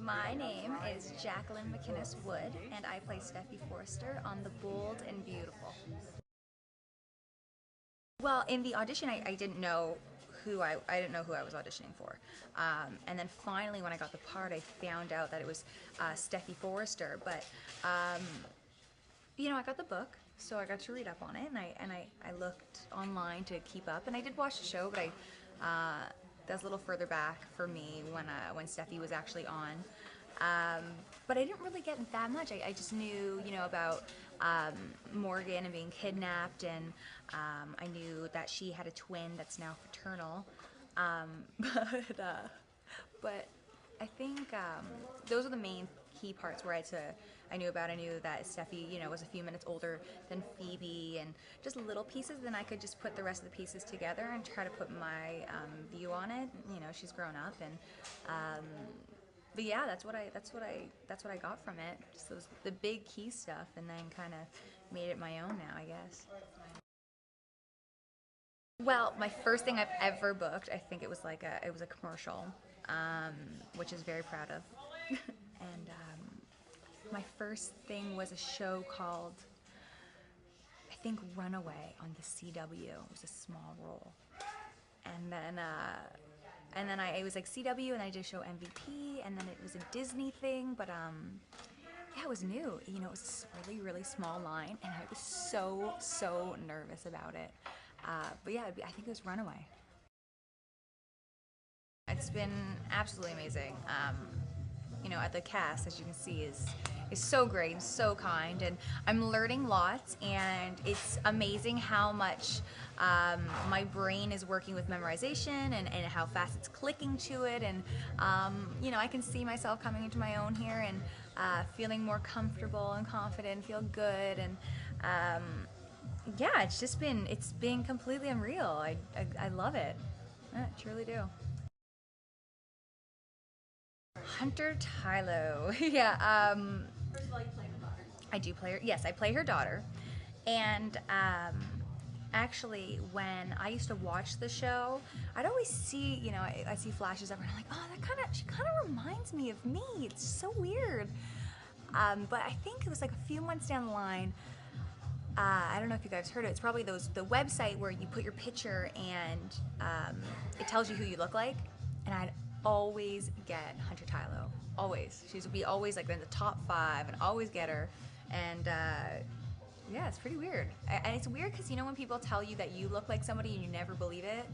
My name is Jacqueline MacInnes Wood, and I play Steffy Forrester on The Bold and Beautiful. Well, in the audition, I didn't know I didn't know who I was auditioning for, and then finally, when I got the part, I found out that it was Steffy Forrester. But I got the book, so I got to read up on it, and I looked online to keep up, and I did watch the show, but that's a little further back for me when Steffy was actually on. But I didn't really get that much. I just knew, about Morgan and being kidnapped, and I knew that she had a twin that's now fraternal. But I think those are the main key parts where I knew about. I knew that Steffy, was a few minutes older than Phoebe, and just little pieces. Then I could just put the rest of the pieces together and try to put my view on it. She's grown up, and but yeah, that's what I got from it. Just the big key stuff, and then kind of made it my own now, I guess. Well, my first thing I've ever booked, I think it was a commercial, which I was very proud of. And my first thing was a show called, I think, Runaway on the CW. It was a small role, and then it was like CW, and I did show MVP, and then it was a Disney thing, but yeah, it was new. It was a really, really small line, and I was so nervous about it. But yeah, I think it was Runaway. It's been absolutely amazing. The cast, as you can see, is so great and so kind, and I'm learning lots, and it's amazing how much my brain is working with memorization, and how fast it's clicking to it, and I can see myself coming into my own here, and feeling more comfortable and confident, feel good, and yeah, it's been completely unreal. I love it. I truly do. Hunter Tylo. Yeah, I do play her. Yes, I play her daughter. And actually, when I used to watch the show, I'd always see, I see flashes of her, and I'm like, oh, she kind of reminds me of me. It's so weird. But I think it was like a few months down the line. I don't know if you guys heard it. It's probably the website where you put your picture, and it tells you who you look like. And I'd always get Hunter Tylo. Always. She'd be always like in the top 5, and always get her. And yeah, it's pretty weird. And it's weird because when people tell you that you look like somebody and you never believe it,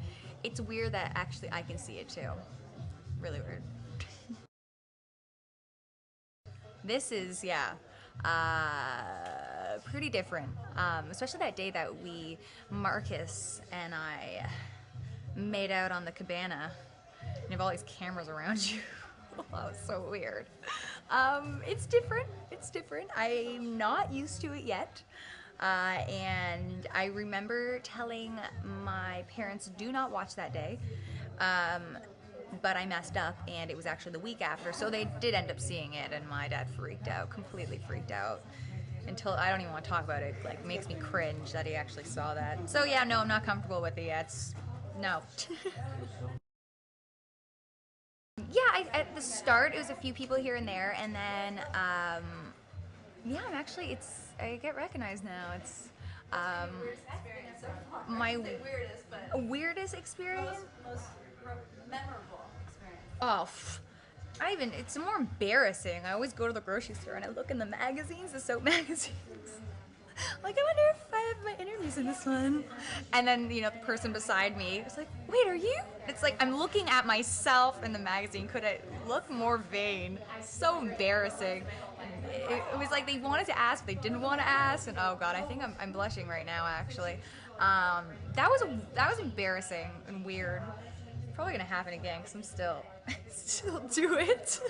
it's weird that actually I can see it too. Really weird. This is, yeah, pretty different. Especially that day that Marcus and I made out on the cabana. You have all these cameras around you. Oh, that was so weird. It's different. It's different. I'm not used to it yet. And I remember telling my parents, do not watch that day. But I messed up, and it was actually the week after, so they did end up seeing it, and my dad freaked out, completely freaked out. Until I don't even want to talk about it. Like, makes me cringe that he actually saw that. So yeah, no, I'm not comfortable with it yet. No. Yeah, at the start it was a few people here and there, and then yeah, I get recognized now. It's my weirdest experience. Most memorable experience. Oh, it's more embarrassing. I always go to the grocery store and I look in the magazines, the soap magazines. Like, I wonder if I have my interviews in this one. And then, the person beside me was like, wait, are you? It's like, I'm looking at myself in the magazine. Could I look more vain? So embarrassing. It was like they wanted to ask, but they didn't want to ask. And oh God, I think I'm blushing right now, actually. That was embarrassing and weird. Probably gonna happen again because I'm still do it.